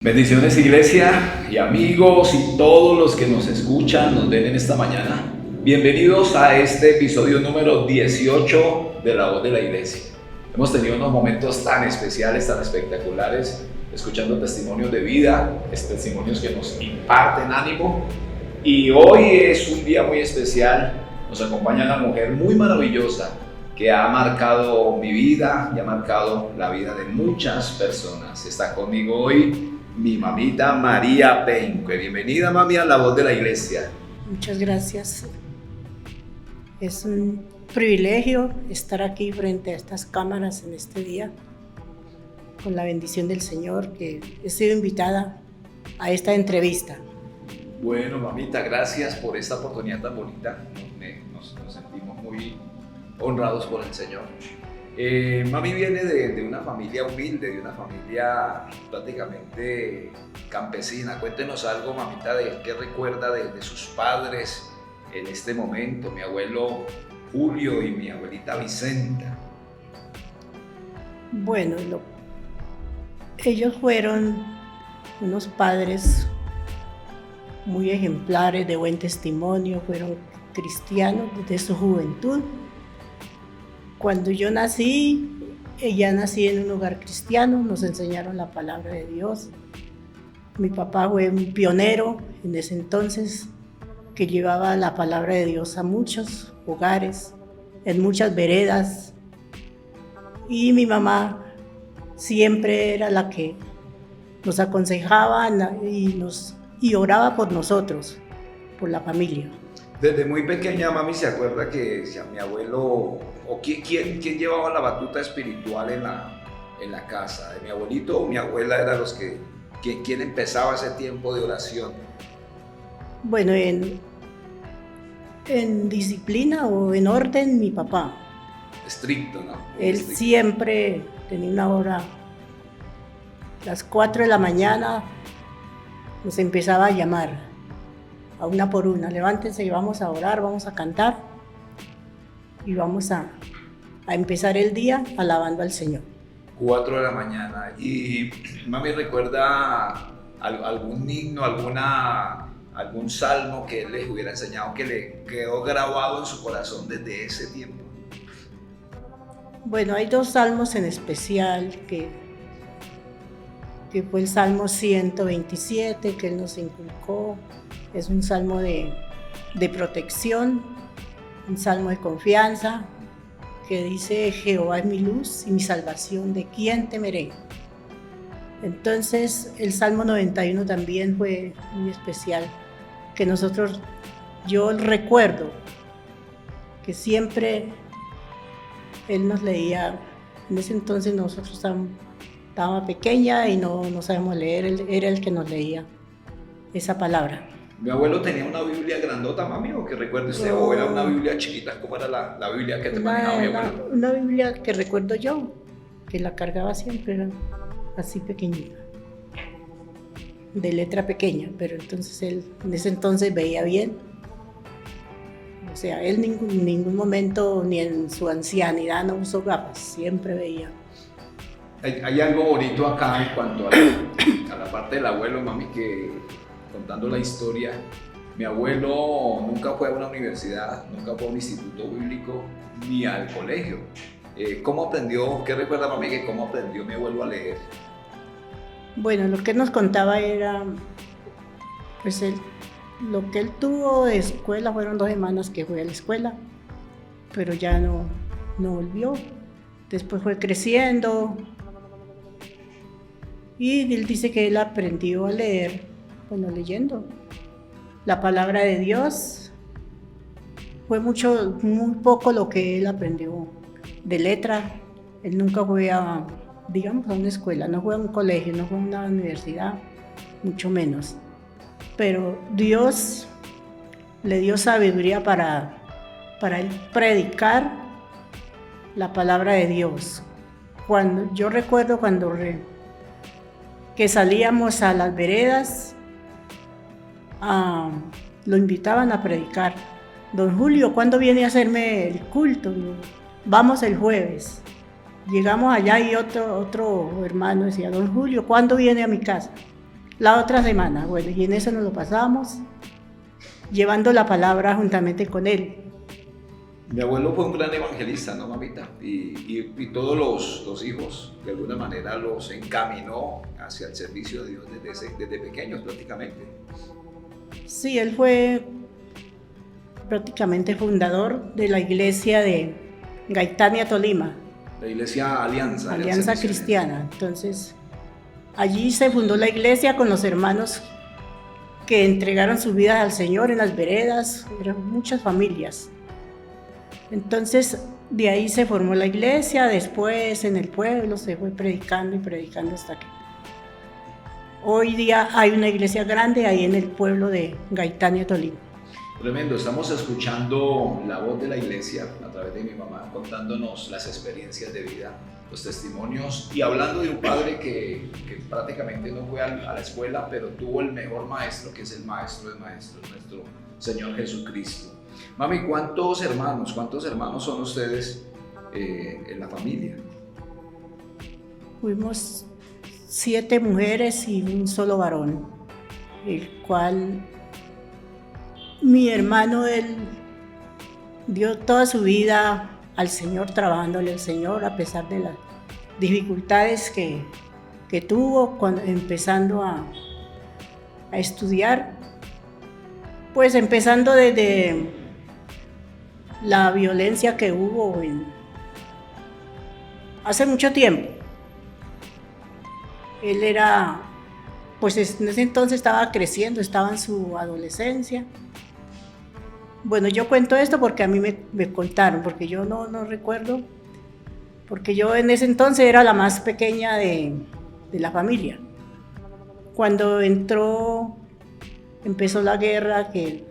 Bendiciones, iglesia y amigos y todos los que nos escuchan, nos ven en esta mañana. Bienvenidos a este episodio número 18 de La Voz de la Iglesia. Hemos tenido unos momentos tan especiales, tan espectaculares, escuchando testimonios de vida, testimonios que nos imparten ánimo. Y hoy es un día muy especial. Nos acompaña una mujer muy maravillosa que ha marcado mi vida y ha marcado la vida de muchas personas. Está conmigo hoy mi mamita María Penque. Bienvenida, mami, a La Voz de la Iglesia. Muchas gracias. Es un privilegio estar aquí frente a estas cámaras en este día, con la bendición del Señor, que he sido invitada a esta entrevista. Bueno, mamita, gracias por esta oportunidad tan bonita. Nos sentimos muy honrados por el Señor. Mami viene de una familia humilde, de una familia prácticamente campesina. Cuéntenos algo, mamita, de qué recuerda de sus padres en este momento, mi abuelo Julio y mi abuelita Vicenta. Bueno, ellos fueron unos padres muy ejemplares, de buen testimonio, fueron cristianos desde su juventud. Cuando yo nací, ya nací en un hogar cristiano, nos enseñaron la palabra de Dios. Mi papá fue un pionero en ese entonces, que llevaba la palabra de Dios a muchos hogares, en muchas veredas. Y mi mamá siempre era la que nos aconsejaba y oraba por nosotros, por la familia. Desde muy pequeña, mami, ¿se acuerda que mi abuelo, o quién llevaba la batuta espiritual en la casa? ¿De mi abuelito o mi abuela era quién empezaba ese tiempo de oración? Bueno, en disciplina o en orden, mi papá. Estricto, ¿no? Él estricto. siempre tenía una hora, las 4 de la mañana, nos empezaba a llamar. A una por una, levántense y vamos a orar, vamos a cantar y vamos a empezar el día alabando al Señor. 4 de la mañana. Y mami, ¿recuerda algún himno, algún salmo que él les hubiera enseñado que le quedó grabado en su corazón desde ese tiempo? Bueno, hay dos salmos en especial que fue el Salmo 127 que él nos inculcó. Es un salmo de protección, un salmo de confianza, que dice: Jehová es mi luz y mi salvación, ¿de quién temeré? Entonces el Salmo 91 también fue muy especial, que yo recuerdo que siempre él nos leía. En ese entonces nosotros estaba pequeña y no sabíamos leer, él era el que nos leía esa palabra. ¿Mi abuelo tenía una Biblia grandota, mami, o que recuerde usted, o era una Biblia chiquita? ¿Cómo era la Biblia que te manejaba mi abuelo? Una Biblia que recuerdo yo, que la cargaba siempre, era así pequeñita, de letra pequeña, pero entonces él en ese entonces veía bien. O sea, él en ningún momento, ni en su ancianidad, no usó gafas, siempre veía. Hay algo bonito acá en cuanto a la parte del abuelo, mami, que contando la historia, mi abuelo nunca fue a una universidad, nunca fue a un instituto bíblico ni al colegio. ¿Cómo aprendió? ¿Qué recuerda, mami, que cómo aprendió mi abuelo a leer? Bueno, lo que él nos contaba era, pues lo que él tuvo de escuela fueron 2 semanas que fue a la escuela, pero ya no volvió. Después fue creciendo y él dice que él aprendió a leer, bueno, leyendo la palabra de Dios. Fue muy poco lo que él aprendió de letra. Él nunca fue a una escuela, no fue a un colegio, no fue a una universidad, mucho menos. Pero Dios le dio sabiduría para él predicar la palabra de Dios. Yo recuerdo cuando que salíamos a las veredas, lo invitaban a predicar. Don Julio, ¿cuándo viene a hacerme el culto? Vamos el jueves. Llegamos allá y otro hermano decía: don Julio, ¿cuándo viene a mi casa? la otra semana. Bueno, y en eso nos lo pasamos, llevando la palabra juntamente con él. Mi abuelo fue un gran evangelista, ¿no, mamita? Y todos los hijos, de alguna manera, los encaminó hacia el servicio de Dios desde pequeños prácticamente. Sí, él fue prácticamente fundador de la iglesia de Gaitania, Tolima. La iglesia Alianza Cristiana. Entonces, allí se fundó la iglesia con los hermanos que entregaron sus vidas al Señor en las veredas, eran muchas familias. Entonces, de ahí se formó la iglesia, después en el pueblo se fue predicando y predicando hasta que hoy día hay una iglesia grande ahí en el pueblo de Gaitania, Tolima. Tremendo, estamos escuchando la voz de la iglesia a través de mi mamá, contándonos las experiencias de vida, los testimonios y hablando de un padre que prácticamente no fue a la escuela, pero tuvo el mejor maestro, que es el maestro de maestros, nuestro Señor Jesucristo. Mami, ¿cuántos hermanos son ustedes en la familia? Fuimos 7 mujeres y un solo varón, el cual mi hermano, él dio toda su vida al Señor, trabajándole al Señor a pesar de las dificultades que tuvo empezando a estudiar, pues empezando desde la violencia que hubo hace mucho tiempo. Él era, pues en ese entonces estaba creciendo, estaba en su adolescencia. Bueno, yo cuento esto porque a mí me contaron, porque yo no recuerdo, porque yo en ese entonces era la más pequeña de la familia. Cuando empezó la guerra, que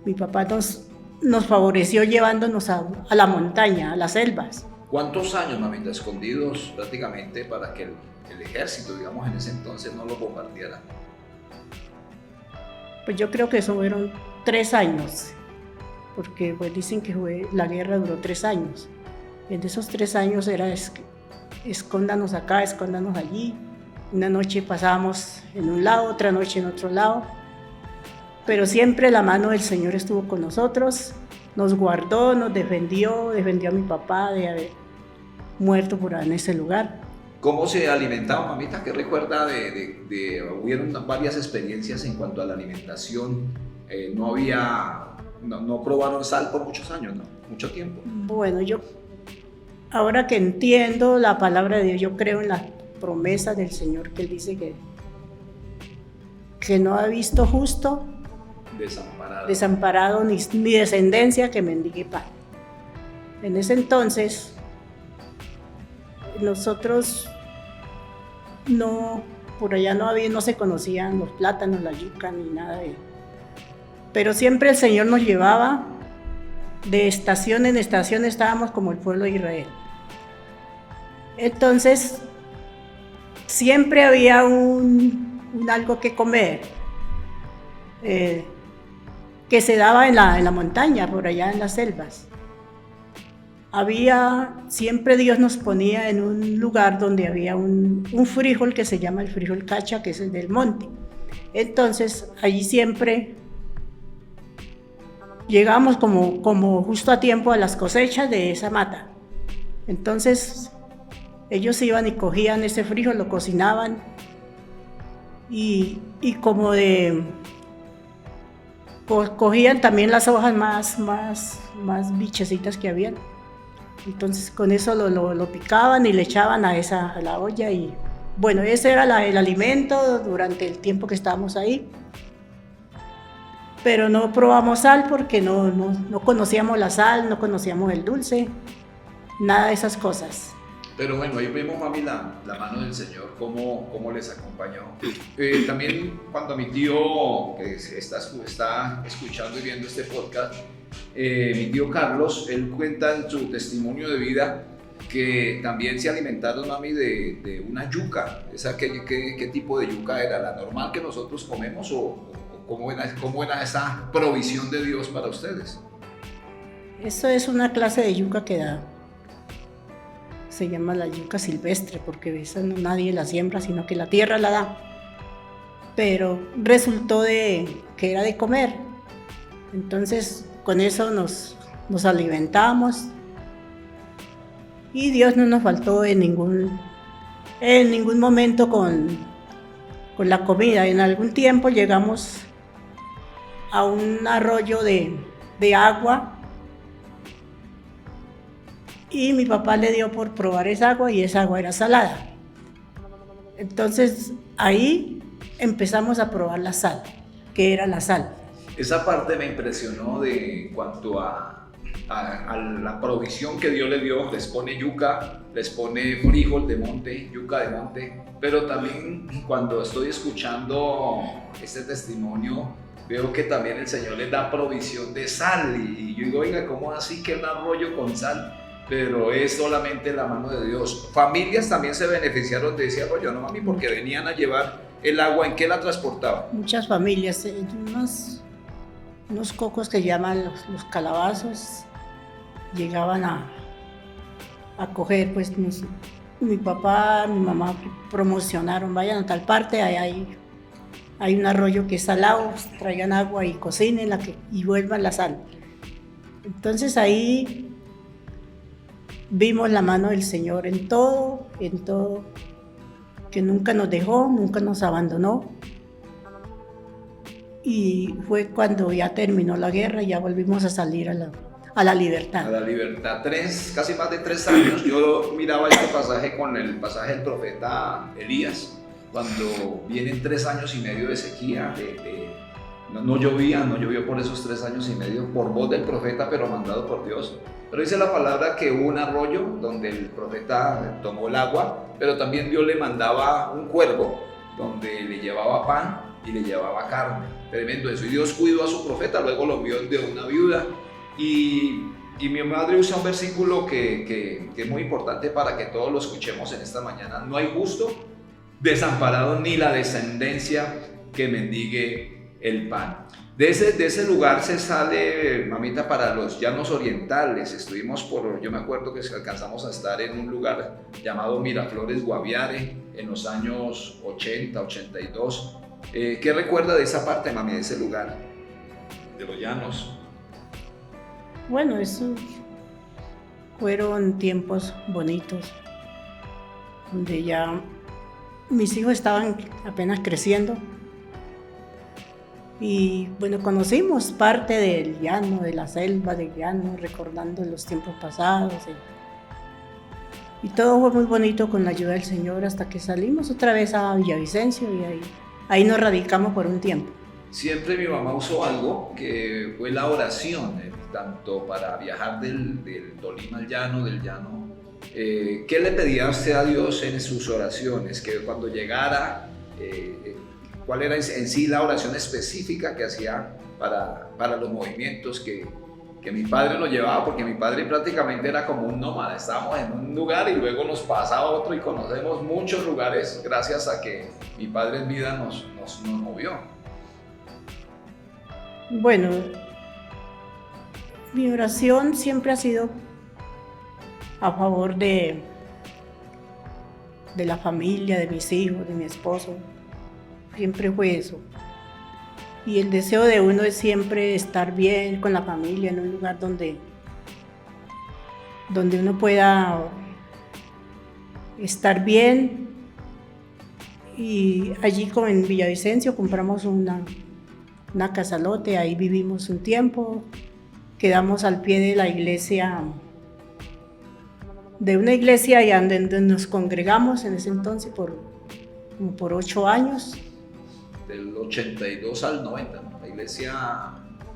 mi papá nos favoreció llevándonos a la montaña, a las selvas. ¿Cuántos años, mamita, escondidos prácticamente para que el ejército, digamos, en ese entonces no lo bombardeara? Pues yo creo que eso fueron 3 años, porque pues dicen que la guerra duró 3 años. Y en esos 3 años era escóndanos acá, escóndanos allí. Una noche pasábamos en un lado, otra noche en otro lado. Pero siempre la mano del Señor estuvo con nosotros, nos guardó, nos defendió a mi papá de haber muerto por ahí en ese lugar. ¿Cómo se alimentaba, mamita? ¿Qué recuerda hubieron varias experiencias en cuanto a la alimentación? No probaron sal por muchos años, ¿no? Mucho tiempo. Bueno, ahora que entiendo la palabra de Dios, yo creo en las promesas del Señor, que Él dice que no ha visto justo desamparado ni descendencia que mendigue pan. En ese entonces, nosotros por allá no se conocían los plátanos, la yuca ni nada de eso. Pero siempre el Señor nos llevaba de estación en estación, estábamos como el pueblo de Israel. Entonces, siempre había un algo que comer, que se daba en la montaña, por allá en las selvas. Siempre Dios nos ponía en un lugar donde había un frijol que se llama el frijol cacha, que es el del monte. Entonces, allí siempre llegamos como justo a tiempo a las cosechas de esa mata. Entonces, ellos iban y cogían ese frijol, lo cocinaban y como cogían también las hojas más bichecitas que habían. Entonces con eso lo picaban y le echaban a la olla y bueno, ese era el alimento durante el tiempo que estábamos ahí. Pero no probamos sal porque no conocíamos la sal, no conocíamos el dulce, nada de esas cosas. Pero bueno, ahí vemos, mami, la mano del Señor, cómo les acompañó. También cuando mi tío, que está escuchando y viendo este podcast, mi tío Carlos, él cuenta en su testimonio de vida que también se alimentaron, mami, de una yuca. ¿Qué tipo de yuca era? ¿La normal que nosotros comemos o cómo era esa provisión de Dios para ustedes? Eso es una clase de yuca que da. Se llama la yuca silvestre porque esa nadie la siembra, sino que la tierra la da. pero resultó que era de comer. Entonces con eso nos alimentamos y Dios no nos faltó en ningún momento con la comida. En algún tiempo llegamos a un arroyo de agua y mi papá le dio por probar esa agua y esa agua era salada. Entonces ahí empezamos a probar la sal, que era la sal. Esa parte me impresionó de cuanto a la provisión que Dios le dio. Les pone yuca, les pone frijol de monte, yuca de monte, pero también cuando estoy escuchando este testimonio veo que también el Señor les da provisión de sal y yo digo, oiga, ¿cómo así que un arroyo con sal? Pero es solamente la mano de Dios. Familias también se beneficiaron de ese arroyo, ¿no, mami? Porque venían a llevar el agua. ¿En qué la transportaban? Muchas familias, unos cocos que llaman los calabazos, llegaban a coger, pues mi papá, mi mamá promocionaron, vayan a tal parte, hay un arroyo que es salado, traigan agua y cocinen y vuelvan la sal. Entonces ahí vimos la mano del Señor en todo, que nunca nos dejó, nunca nos abandonó. Y fue cuando ya terminó la guerra y ya volvimos a salir a la libertad. A la libertad, casi más de 3 años. Yo miraba este pasaje con el pasaje del profeta Elías, cuando vienen 3 años y medio de sequía, no llovió por esos 3 años y medio, por voz del profeta, pero mandado por Dios. Pero dice la palabra que hubo un arroyo donde el profeta tomó el agua, pero también Dios le mandaba un cuervo donde le llevaba pan y le llevaba carne. Tremendo eso. Y Dios cuidó a su profeta, luego lo envió de una viuda. Y mi madre usa un versículo que es muy importante para que todos lo escuchemos en esta mañana. No hay justo desamparado ni la descendencia que mendigue el pan. De ese lugar se sale, mamita, para los llanos orientales. Estuvimos yo me acuerdo que alcanzamos a estar en un lugar llamado Miraflores, Guaviare, en los años 80, 82. ¿Qué recuerda de esa parte, mami, de ese lugar, de los llanos? Bueno, esos fueron tiempos bonitos, donde ya mis hijos estaban apenas creciendo. Y bueno, conocimos parte del llano, de la selva del llano, recordando los tiempos pasados. Y todo fue muy bonito con la ayuda del Señor hasta que salimos otra vez a Villavicencio y ahí nos radicamos por un tiempo. Siempre mi mamá usó algo que fue la oración, tanto para viajar del Tolima al llano, del llano. ¿Qué le pedía usted a Dios en sus oraciones? Que cuando llegara, ¿cuál era en sí la oración específica que hacía para los movimientos que mi padre nos llevaba? Porque mi padre prácticamente era como un nómada. Estábamos en un lugar y luego nos pasaba a otro y conocemos muchos lugares gracias a que mi padre en vida nos movió. Bueno, mi oración siempre ha sido a favor de la familia, de mis hijos, de mi esposo. Siempre fue eso. Y el deseo de uno es siempre estar bien con la familia, en un lugar donde uno pueda estar bien. Y allí, como en Villavicencio, compramos una casalote, ahí vivimos un tiempo. Quedamos al pie de la iglesia, de una iglesia allá donde nos congregamos en ese entonces como por 8 años. Del 82 al 90, ¿no? La iglesia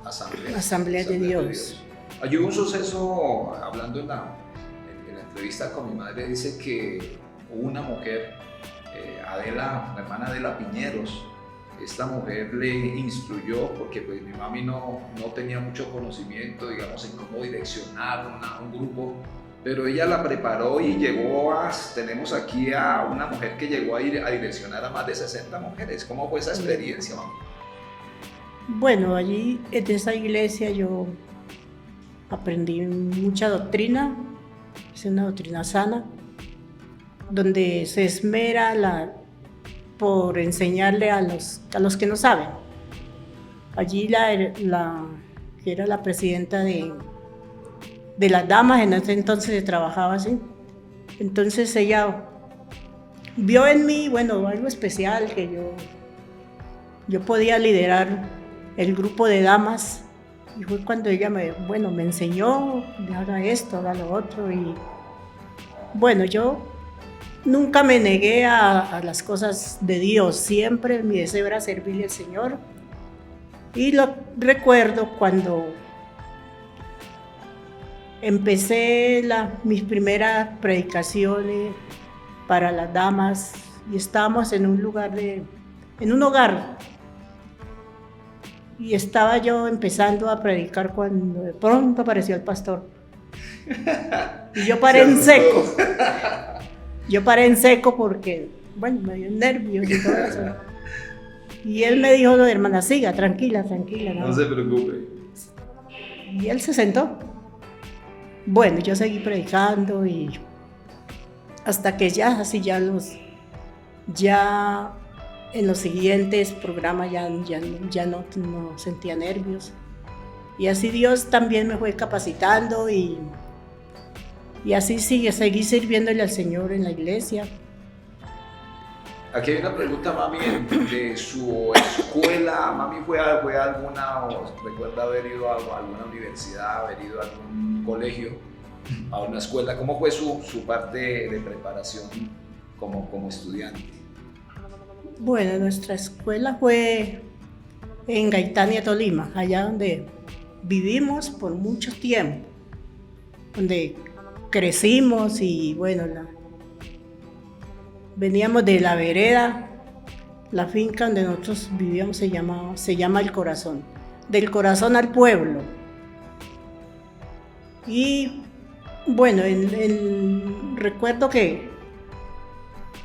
Asamblea de Dios. Hay un suceso, hablando en la entrevista con mi madre, dice que hubo una mujer, Adela, la hermana Adela Piñeros. Esta mujer le instruyó, porque pues mi mami no tenía mucho conocimiento, digamos, en cómo direccionar un grupo, pero ella la preparó y tenemos aquí a una mujer que llegó a direccionar a más de 60 mujeres. ¿Cómo fue esa experiencia, mami? Bueno, allí en esa iglesia yo aprendí mucha doctrina, es una doctrina sana, donde se esmera por enseñarle a los que no saben. Allí que era la presidenta de las damas, en ese entonces se trabajaba así. Entonces ella vio en mí, bueno, algo especial, que yo podía liderar el grupo de damas. Y fue cuando ella me enseñó, haga esto, haga lo otro. Y bueno, yo nunca me negué a las cosas de Dios. Siempre mi deseo era servirle al Señor. Y lo recuerdo cuando empecé mis primeras predicaciones para las damas. Y estábamos en un hogar. Y estaba yo empezando a predicar cuando de pronto apareció el pastor. Y yo paré en seco. Yo paré en seco porque, bueno, me dio nervios y todo eso. Y él me dijo, no, hermana, siga, tranquila. No se preocupe. Y él se sentó. Bueno, yo seguí predicando y hasta que ya en los siguientes programas ya no sentía nervios. Y así Dios también me fue capacitando y así seguí sirviéndole al Señor en la iglesia. Aquí hay una pregunta, mami, de su escuela. ¿Mami fue a alguna, o recuerda haber ido a alguna universidad, haber ido a algún colegio, a una escuela? ¿Cómo fue su parte de preparación como estudiante? Bueno, nuestra escuela fue en Gaitania, Tolima, allá donde vivimos por mucho tiempo, donde crecimos y bueno, veníamos de la vereda, la finca donde nosotros vivíamos se llama El Corazón, del corazón al pueblo. Y bueno, recuerdo que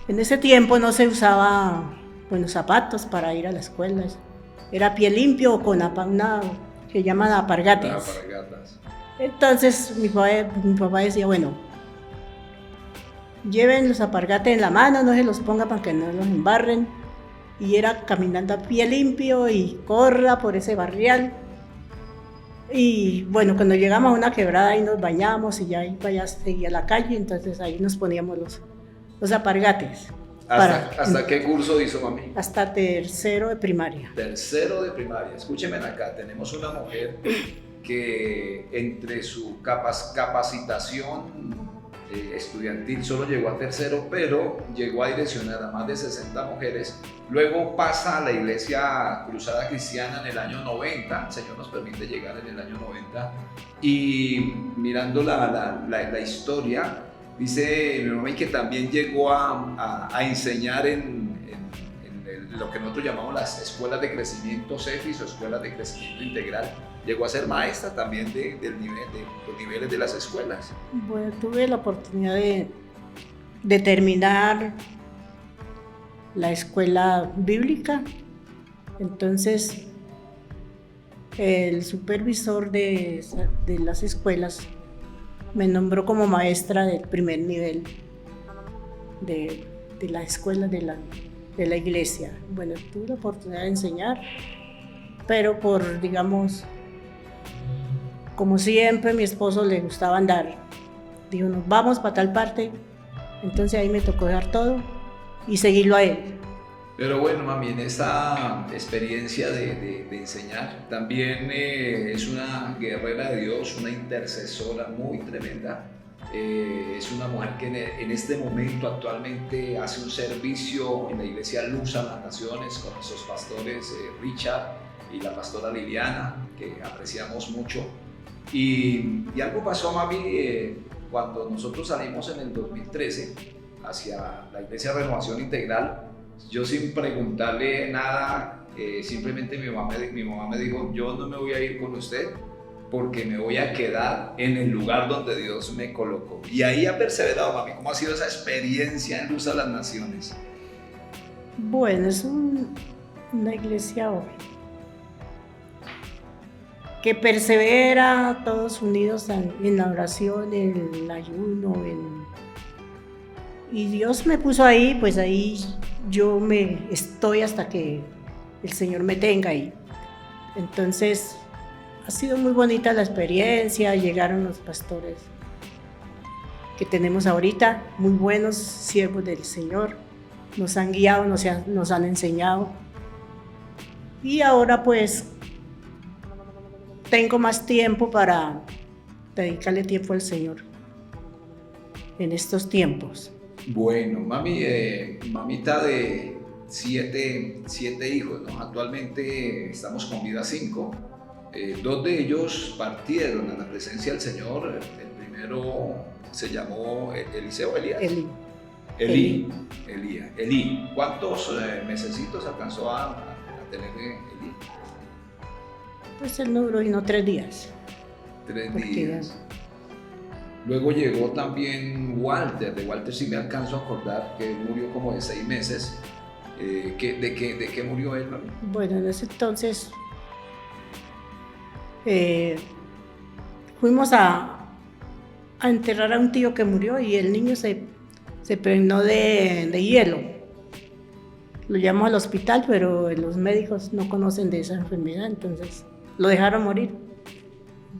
en ese tiempo no se usaba zapatos para ir a la escuela. Era pie limpio o con que llaman alpargatas. Entonces mi papá decía, bueno, lleven los alpargates en la mano, no se los ponga para que no los embarren. Y era caminando a pie limpio y corra por ese barrial. Y bueno, cuando llegamos a una quebrada ahí nos bañamos y ya ahí para allá seguía la calle, entonces ahí nos poníamos los alpargates. ¿Hasta qué curso hizo, mami? Hasta tercero de primaria. Tercero de primaria. Escúcheme acá, tenemos una mujer que entre su capacitación estudiantil solo llegó a tercero, pero llegó a direccionar a más de 60 mujeres. Luego pasa a la Iglesia Cruzada Cristiana en el año 90. El Señor nos permite llegar en el año 90. Y mirando la historia, dice mi mamá que también llegó a enseñar en lo que nosotros llamamos las escuelas de crecimiento CEFIS o escuelas de crecimiento integral. Llegó a ser maestra también de los niveles de las escuelas. Bueno, tuve la oportunidad de terminar la escuela bíblica. Entonces, el supervisor de las escuelas me nombró como maestra del primer nivel de la escuela de la iglesia. Bueno, tuve la oportunidad de enseñar, pero como siempre, mi esposo le gustaba andar. Dijo, nos vamos para tal parte. Entonces ahí me tocó dejar todo y seguirlo a él. Pero bueno, mami, en esta experiencia de enseñar, también es una guerrera de Dios, una intercesora muy tremenda. Es una mujer que en este momento actualmente hace un servicio en la iglesia Luz a las Naciones con nuestros pastores Richard y la pastora Liliana, que apreciamos mucho. Y algo pasó, mami, cuando nosotros salimos en el 2013 hacia la iglesia Renovación Integral. Yo sin preguntarle nada, simplemente mi mamá me dijo, yo no me voy a ir con usted porque me voy a quedar en el lugar donde Dios me colocó. Y ahí ha perseverado, mami. ¿Cómo ha sido esa experiencia en Luz a las Naciones? Bueno, es una iglesia que persevera, todos unidos en la oración, en el ayuno, y Dios me puso ahí, pues ahí yo me estoy hasta que el Señor me tenga ahí. Entonces, ha sido muy bonita la experiencia, llegaron los pastores que tenemos ahorita, muy buenos siervos del Señor, nos han guiado, nos han enseñado. Y ahora pues tengo más tiempo para dedicarle tiempo al Señor en estos tiempos. Bueno, mamita de siete hijos, ¿no? Actualmente estamos con vida 5. 2 de ellos partieron a la presencia del Señor. El primero se llamó Eliseo Elías. Elí. ¿Cuántos mesecitos alcanzó a tener Elí? Pues él no duró sino 3 días. 3 días. Luego llegó también Walter. De Walter sí me alcanzo a acordar que murió como de 6 meses. ¿De qué murió él, mami? Bueno, en ese entonces fuimos a enterrar a un tío que murió y el niño se pregnó de hielo. Lo llamó al hospital, pero los médicos no conocen de esa enfermedad, entonces lo dejaron morir.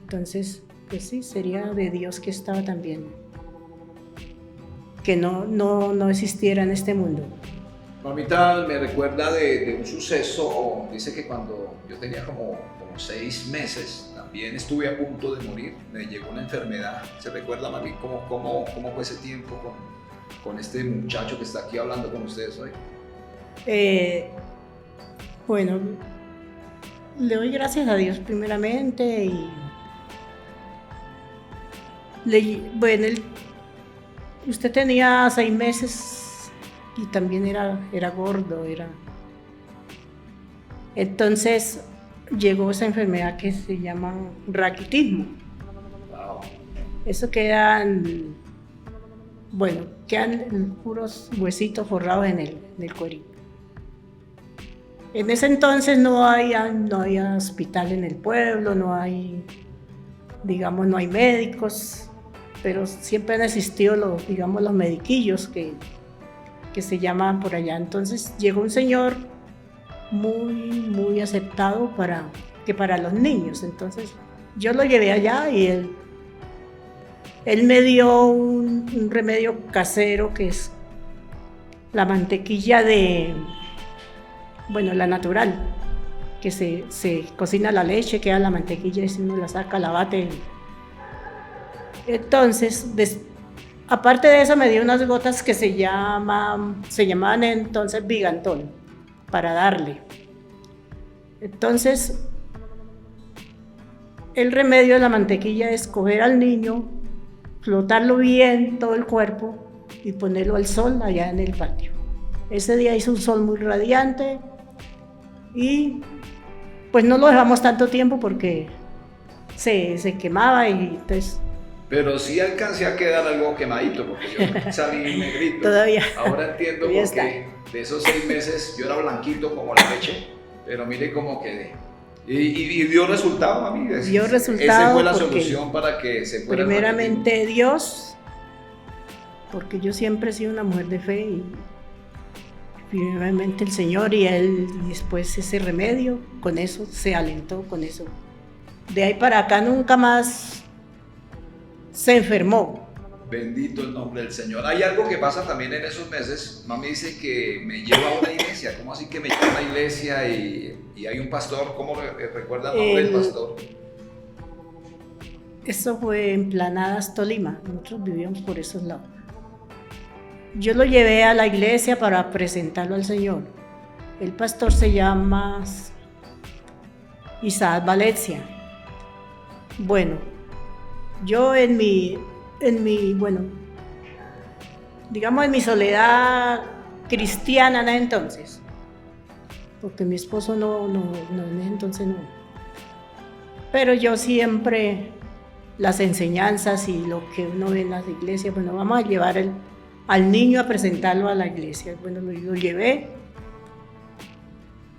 Entonces, pues sí, sería de Dios que estaba también, que no existiera en este mundo. Mamita me recuerda de un suceso, dice que cuando yo tenía como 6 meses, también estuve a punto de morir, me llegó una enfermedad. ¿Se recuerda, mami, cómo fue ese tiempo con este muchacho que está aquí hablando con ustedes hoy? Bueno, le doy gracias a Dios primeramente y usted tenía 6 meses y también era gordo, Entonces llegó esa enfermedad que se llama raquitismo. Wow. Eso quedan puros huesitos forrados en el cuerito. En ese entonces no había hospital en el pueblo, no hay médicos, pero siempre han existido los mediquillos que se llamaban por allá. Entonces llegó un señor muy aceptado para los niños. Entonces yo lo llevé allá y él me dio un remedio casero que es la mantequilla la natural, que se cocina la leche, queda la mantequilla y si uno la saca, la bate. Entonces, aparte de eso me dio unas gotas que se llamaban entonces Vigantol, para darle. Entonces, el remedio de la mantequilla es coger al niño, flotarlo bien todo el cuerpo y ponerlo al sol allá en el patio. Ese día hizo un sol muy radiante y pues no lo dejamos tanto tiempo porque se quemaba y entonces... Pero sí alcancé a quedar algo quemadito porque yo salí negrito. Todavía. Ahora entiendo por qué de esos 6 meses yo era blanquito como la leche, pero mire cómo quedé. Y dio resultado, mami. Dio resultado. Esa fue la solución para que se fuera. Primeramente Dios, porque yo siempre he sido una mujer de fe y primeramente el Señor y después ese remedio, con eso se alentó, con eso. De ahí para acá nunca más se enfermó. Bendito el nombre del Señor. Hay algo que pasa también en esos meses. Mami dice que me lleva a una iglesia. ¿Cómo así que me lleva a una iglesia y hay un pastor? ¿Cómo recuerda el nombre del pastor? Eso fue en Planadas, Tolima. Nosotros vivíamos por esos lados. Yo lo llevé a la iglesia para presentarlo al Señor. El pastor se llama Isaac Valencia. Bueno, yo en mi soledad cristiana en entonces, porque mi esposo no, en ese entonces no. Pero yo siempre las enseñanzas y lo que uno ve en las iglesias, bueno, vamos a llevar al niño a presentarlo a la iglesia. Bueno, lo llevé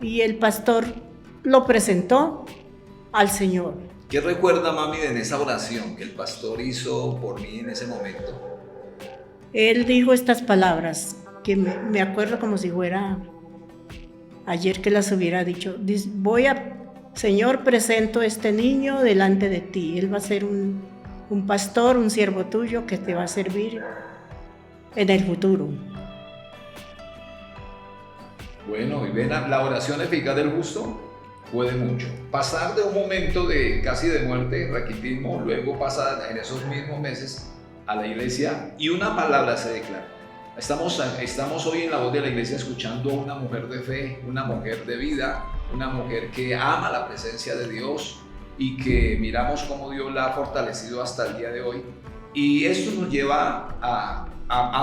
y el pastor lo presentó al Señor. ¿Qué recuerda, mami, de esa oración que el pastor hizo por mí en ese momento? Él dijo estas palabras: que me acuerdo como si fuera ayer que las hubiera dicho. Señor, presento este niño delante de ti. Él va a ser un pastor, un siervo tuyo que te va a servir en el futuro. Bueno, y ven, la oración eficaz del justo puede mucho. Pasar de un momento de casi de muerte, raquitismo, luego pasa en esos mismos meses a la iglesia y una palabra se declara. Estamos hoy en La Voz de la Iglesia escuchando a una mujer de fe, una mujer de vida, una mujer que ama la presencia de Dios y que miramos cómo Dios la ha fortalecido hasta el día de hoy. Y esto nos lleva a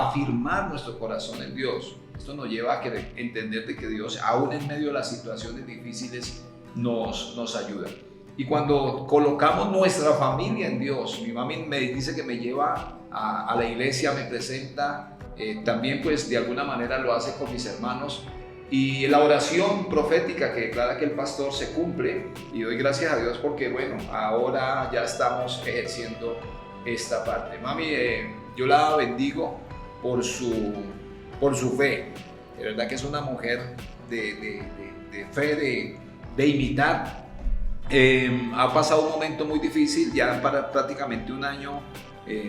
afirmar nuestro corazón en Dios. Esto nos lleva a entender de que Dios, aún en medio de las situaciones difíciles, nos ayuda. Y cuando colocamos nuestra familia en Dios, mi mami me dice que me lleva a la iglesia, me presenta, también pues de alguna manera lo hace con mis hermanos, y la oración profética que declara que el pastor se cumple, y doy gracias a Dios porque bueno, ahora ya estamos ejerciendo esta parte. Mami, yo la bendigo por su fe. De verdad que es una mujer de fe, de imitar. Ha pasado un momento muy difícil, ya para prácticamente un año,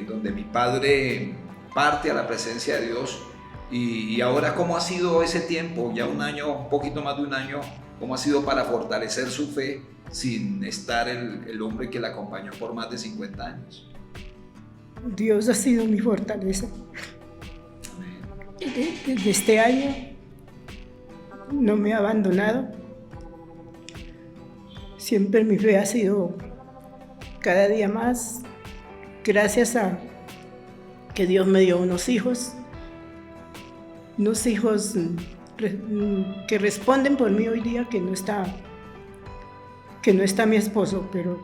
donde mi padre parte a la presencia de Dios. Y ahora, ¿cómo ha sido ese tiempo? Ya un año, un poquito más de un año, ¿cómo ha sido para fortalecer su fe sin estar el hombre que la acompañó por más de 50 años? Dios ha sido mi fortaleza. Desde este año no me ha abandonado. Siempre mi fe ha sido cada día más, gracias a que Dios me dio unos hijos que responden por mí hoy día, que no está mi esposo, pero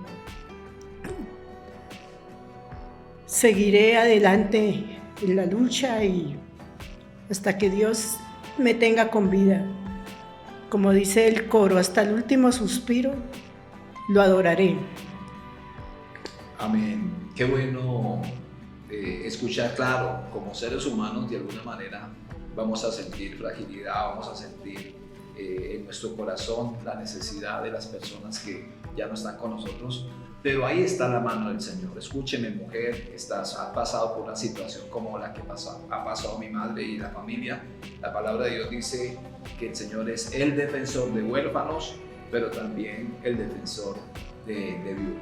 seguiré adelante en la lucha y hasta que Dios me tenga con vida. Como dice el coro, hasta el último suspiro lo adoraré. Amén. Qué bueno escuchar, claro, como seres humanos de alguna manera vamos a sentir fragilidad, vamos a sentir en nuestro corazón la necesidad de las personas que ya no están con nosotros, pero ahí está la mano del Señor. Escúcheme, mujer, has pasado por una situación como la que ha pasado mi madre y la familia. La palabra de Dios dice que el Señor es el defensor de huérfanos, pero también el defensor de viudas.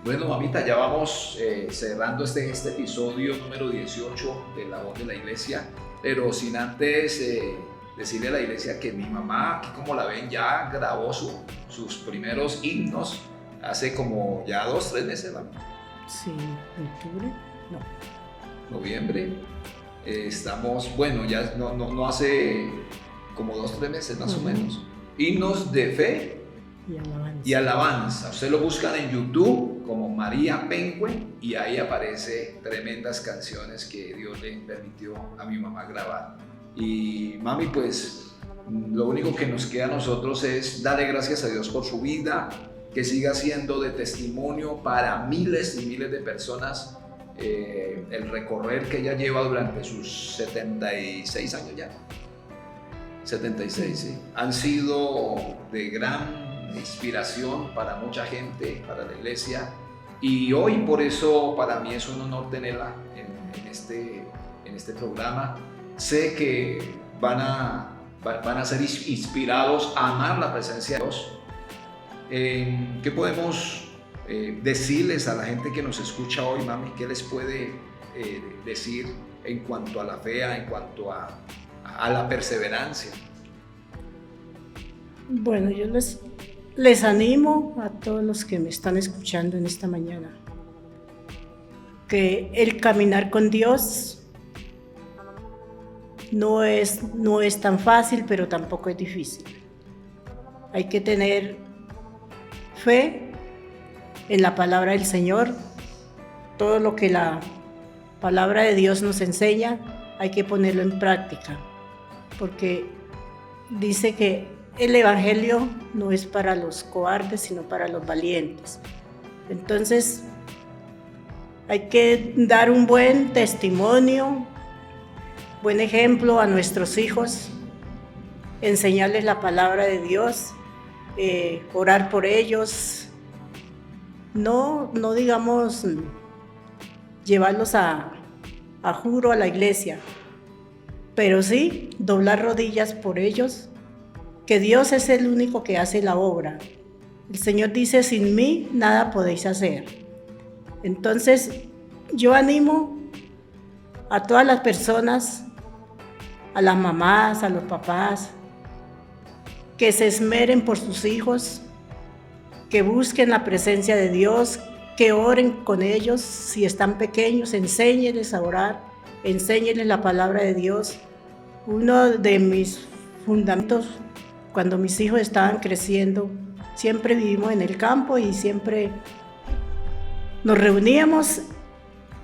Bueno, mamita, ya vamos cerrando este episodio número 18 de La Voz de la Iglesia, pero sin antes decirle a la iglesia que mi mamá, aquí como la ven, ya grabó sus primeros himnos hace como ya 2-3 meses, ¿verdad? Sí, octubre, no. Noviembre. Estamos, bueno, ya no hace como 2-3 meses más o menos. Himnos de fe y alabanza. Ustedes lo buscan en YouTube como María Penque y ahí aparece tremendas canciones que Dios le permitió a mi mamá grabar. Y mami, pues lo único que nos queda a nosotros es darle gracias a Dios por su vida, que siga siendo de testimonio para miles y miles de personas, el recorrer que ella lleva durante sus 76 años ya. 76, sí. Han sido de gran inspiración para mucha gente, para la iglesia, y hoy por eso para mí es un honor tenerla en este programa. Sé que van a ser inspirados a amar la presencia de Dios. ¿Qué podemos decirles a la gente que nos escucha hoy, mami? ¿Qué les puede decir en cuanto a la fe, en cuanto a la perseverancia? Bueno, yo les animo a todos los que me están escuchando en esta mañana que el caminar con Dios no es tan fácil, pero tampoco es difícil. Hay que tener fe en la palabra del Señor. Todo lo que la palabra de Dios nos enseña hay que ponerlo en práctica, porque dice que el evangelio no es para los cobardes, sino para los valientes. Entonces hay que dar un buen testimonio buen ejemplo a nuestros hijos, enseñarles la palabra de Dios, orar por ellos, no digamos llevarlos a juro a la iglesia, pero sí doblar rodillas por ellos, que Dios es el único que hace la obra. El Señor dice, sin mí nada podéis hacer. Entonces, yo animo a todas las personas, a las mamás, a los papás, que se esmeren por sus hijos, que busquen la presencia de Dios, que oren con ellos. Si están pequeños, enséñenles a orar, enséñenles la palabra de Dios. Uno de mis fundamentos, cuando mis hijos estaban creciendo, siempre vivimos en el campo y siempre nos reuníamos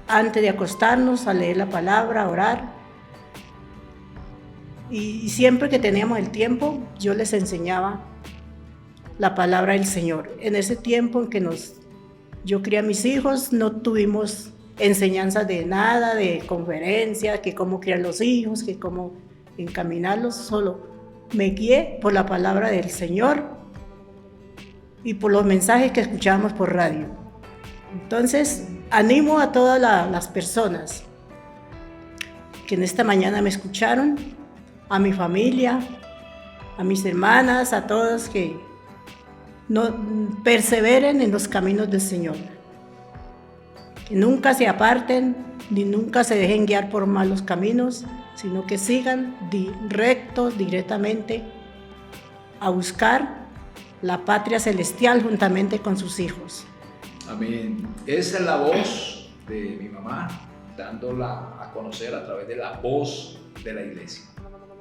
antes de acostarnos a leer la palabra, a orar. Y siempre que teníamos el tiempo, yo les enseñaba la palabra del Señor. En ese tiempo en que yo crié a mis hijos, no tuvimos enseñanza de nada, de conferencia, que cómo criar los hijos, que cómo encaminarlos. Solo me guié por la palabra del Señor y por los mensajes que escuchábamos por radio. Entonces, animo a todas las personas que en esta mañana me escucharon, a mi familia, a mis hermanas, a todos, que no perseveren en los caminos del Señor, que nunca se aparten ni nunca se dejen guiar por malos caminos, sino que sigan rectos, directamente a buscar la patria celestial juntamente con sus hijos. Amén. Esa es la voz de mi mamá, dándola a conocer a través de la voz de la iglesia.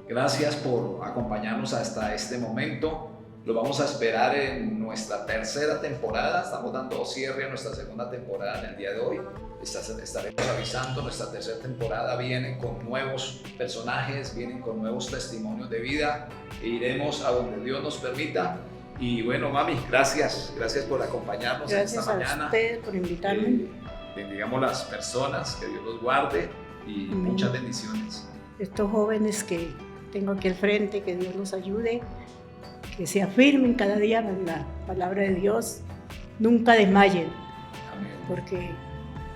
Gracias por acompañarnos hasta este momento. Lo vamos a esperar en nuestra tercera temporada. Estamos dando cierre a nuestra segunda temporada en el día de hoy. Estaremos avisando, nuestra tercera temporada viene con nuevos personajes, vienen con nuevos testimonios de vida e iremos a donde Dios nos permita. Y bueno, mami, gracias por acompañarnos esta mañana. Gracias a ustedes por invitarme. Bendigamos las personas, que Dios los guarde y muchas bendiciones. Estos jóvenes que tengo aquí al frente, que Dios los ayude, que se afirmen cada día en la palabra de Dios, nunca desmayen. Amén. Porque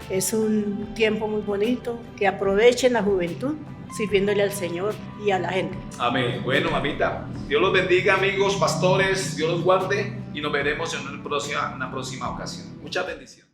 es un tiempo muy bonito, que aprovechen la juventud sirviéndole al Señor y a la gente. Amén. Bueno, mamita, Dios los bendiga, amigos, pastores, Dios los guarde y nos veremos en una próxima ocasión. Muchas bendiciones.